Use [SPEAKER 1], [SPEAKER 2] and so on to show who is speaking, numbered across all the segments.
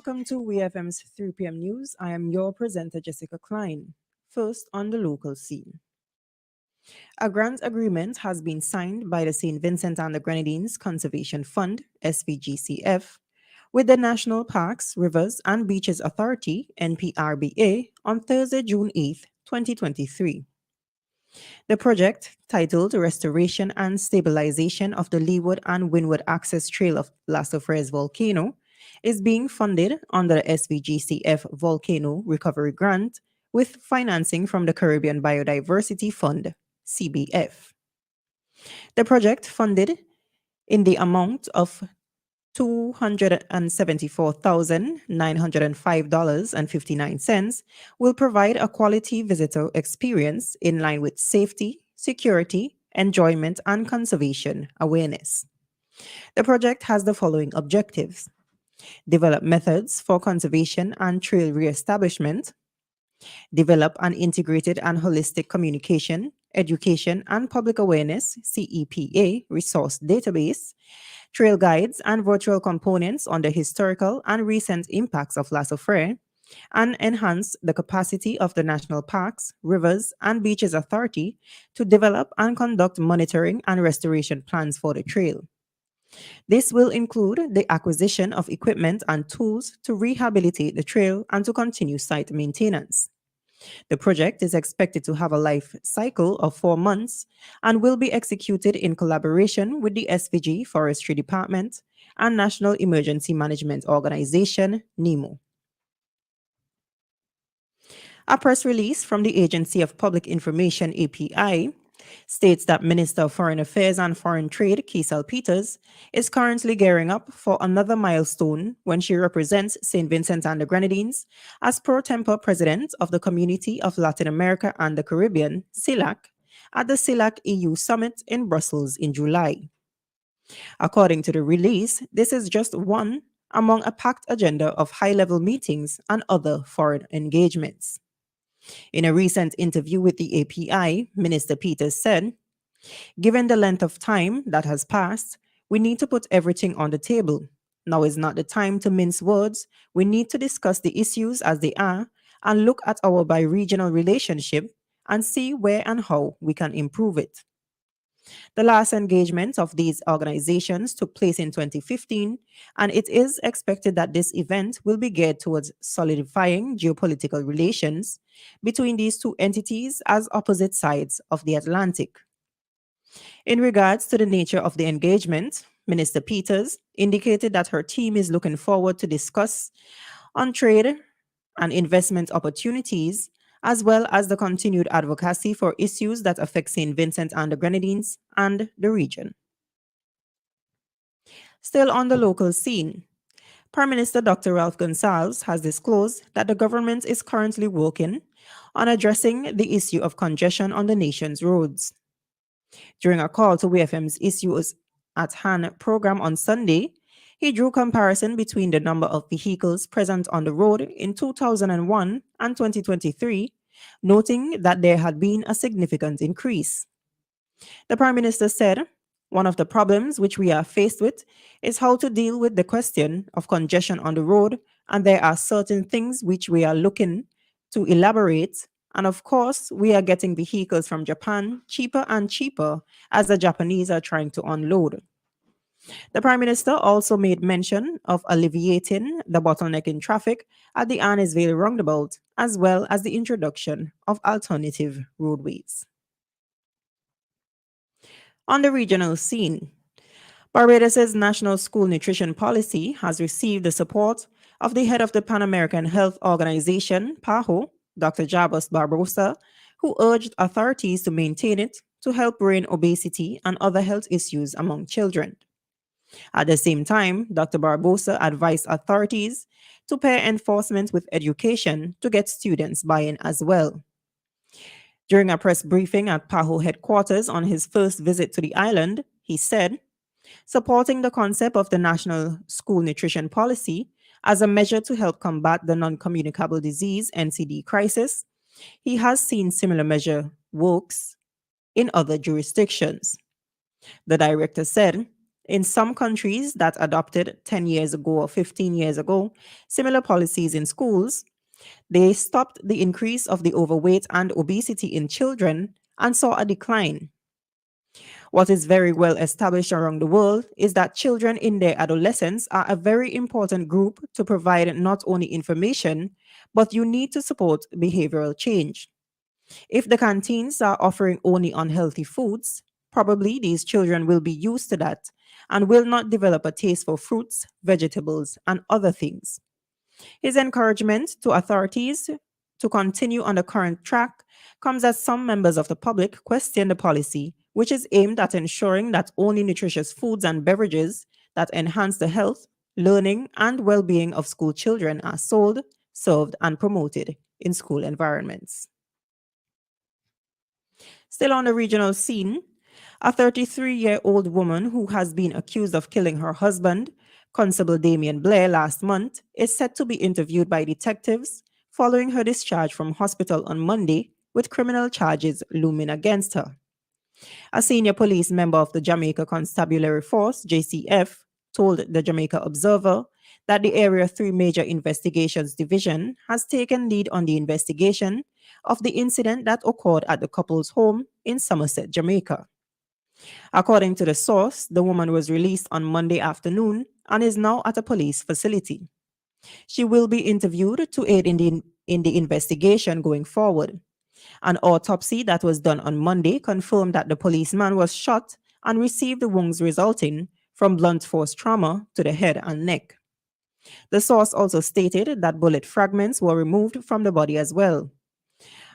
[SPEAKER 1] welcome to WEFM's 3 p.m. news. I am your presenter, Jessica Klein. First, on the local scene. A grant agreement has been signed by the St. Vincent and the Grenadines Conservation Fund, SVGCF, with the National Parks, Rivers and Beaches Authority, NPRBA, on Thursday, June 8, 2023. The project, titled Restoration and Stabilization of the Leeward and Windward Access Trail of Las Ofres Volcano, is being funded under the SVGCF Volcano Recovery Grant with financing from the Caribbean Biodiversity Fund, CBF. The project, funded in the amount of $274,905.59, will provide a quality visitor experience in line with safety, security, enjoyment, and conservation awareness. The project has the following objectives: develop methods for conservation and trail reestablishment, develop an integrated and holistic communication, education, and public awareness CEPA resource database, trail guides and virtual components on the historical and recent impacts of Lasso Frere, and enhance the capacity of the National Parks, Rivers, and Beaches Authority to develop and conduct monitoring and restoration plans for the trail. This will include the acquisition of equipment and tools to rehabilitate the trail and to continue site maintenance. The project is expected to have a life cycle of 4 months and will be executed in collaboration with the SVG Forestry Department and National Emergency Management Organization, NEMO. A press release from the Agency of Public Information, API, states that Minister of Foreign Affairs and Foreign Trade, Keisel Peters, is currently gearing up for another milestone when she represents St. Vincent and the Grenadines as pro tempore president of the Community of Latin America and the Caribbean, CELAC, at the CELAC EU Summit in Brussels in July. According to the release, this is just one among a packed agenda of high-level meetings and other foreign engagements. In a recent interview with the API, Minister Peters said, "Given the length of time that has passed, we need to put everything on the table. Now is not the time to mince words. We need to discuss the issues as they are and look at our bi-regional relationship and see where and how we can improve it." The last engagement of these organizations took place in 2015, and it is expected that this event will be geared towards solidifying geopolitical relations between these two entities as opposite sides of the Atlantic. In regards to the nature of the engagement, Minister Peters indicated that her team is looking forward to discuss on trade and investment opportunities, as well as the continued advocacy for issues that affect St. Vincent and the Grenadines and the region. Still on the local scene, Prime Minister Dr. Ralph Gonsalves has disclosed that the government is currently working on addressing the issue of congestion on the nation's roads. During a call to WEFM's Issues at Hand program on Sunday, he drew comparison between the number of vehicles present on the road in 2001 and 2023, noting that there had been a significant increase. The Prime Minister said, "One of the problems which we are faced with is how to deal with the question of congestion on the road, and there are certain things which we are looking to elaborate. And of course, we are getting vehicles from Japan cheaper and cheaper as the Japanese are trying to unload." The Prime Minister also made mention of alleviating the bottleneck in traffic at the Arnisvale roundabout, as well as the introduction of alternative roadways. On the regional scene, Barbados' National School Nutrition Policy has received the support of the head of the Pan American Health Organization, PAHO, Dr. Jabos Barbosa, who urged authorities to maintain it to help rein obesity and other health issues among children. At the same time, Dr. Barbosa advised authorities to pair enforcement with education to get students buy-in as well. During a press briefing at PAHO headquarters on his first visit to the island, he said, supporting the concept of the National School Nutrition Policy as a measure to help combat the non-communicable disease NCD crisis, he has seen similar measure works in other jurisdictions. The director said, In some countries that adopted 10 years ago or 15 years ago similar policies in schools, they stopped the increase of the overweight and obesity in children and saw a decline. What is very well established around the world is that children in their adolescence are a very important group to provide not only information, but you need to support behavioral change. If the canteens are offering only unhealthy foods, probably these children will be used to that and will not develop a taste for fruits, vegetables, and other things. His encouragement to authorities to continue on the current track comes as some members of the public question the policy, which is aimed at ensuring that only nutritious foods and beverages that enhance the health, learning, and well being of school children are sold, served, and promoted in school environments. Still on the regional scene, a 33-year-old woman who has been accused of killing her husband, Constable Damien Blair, last month, is set to be interviewed by detectives following her discharge from hospital on Monday, with criminal charges looming against her. A senior police member of the Jamaica Constabulary Force, JCF, told the Jamaica Observer that the Area 3 Major Investigations Division has taken lead on the investigation of the incident that occurred at the couple's home in Somerset, Jamaica. According to the source, the woman was released on Monday afternoon and is now at a police facility. She will be interviewed to aid in the investigation going forward. An autopsy that was done on Monday confirmed that the policeman was shot and received wounds resulting from blunt force trauma to the head and neck. The source also stated that bullet fragments were removed from the body as well.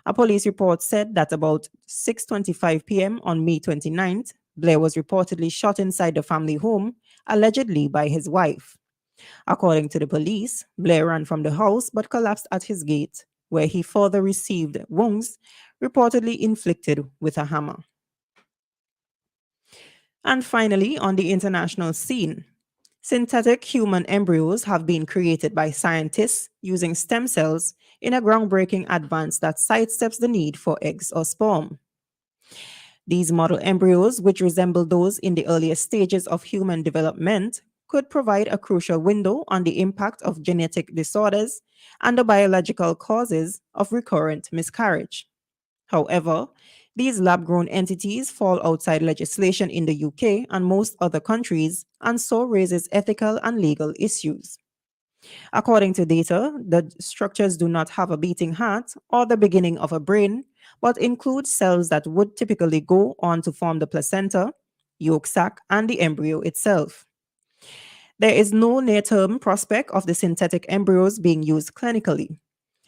[SPEAKER 1] A police report said that about 6:25 p.m. on May 29th, Blair was reportedly shot inside the family home, allegedly by his wife. According to the police, Blair ran from the house but collapsed at his gate, where he further received wounds reportedly inflicted with a hammer. And finally, on the international scene, synthetic human embryos have been created by scientists using stem cells in a groundbreaking advance that sidesteps the need for eggs or sperm. These model embryos, which resemble those in the earliest stages of human development, could provide a crucial window on the impact of genetic disorders and the biological causes of recurrent miscarriage. However, these lab grown entities fall outside legislation in the UK and most other countries, and so raises ethical and legal issues. According to data, the structures do not have a beating heart or the beginning of a brain, but include cells that would typically go on to form the placenta, yolk sac, and the embryo itself. There is no near term prospect of the synthetic embryos being used clinically.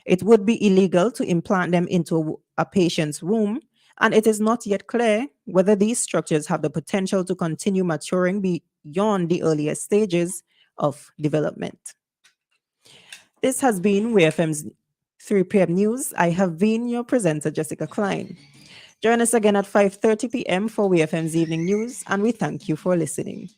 [SPEAKER 1] It would be illegal to implant them into a patient's womb, and it is not yet clear whether these structures have the potential to continue maturing beyond the earlier stages of development. This has been WFM's 3 p.m. news. I have been your presenter, Jessica Klein. Join us again at 5:30 p.m. for WFM's evening news, and we thank you for listening.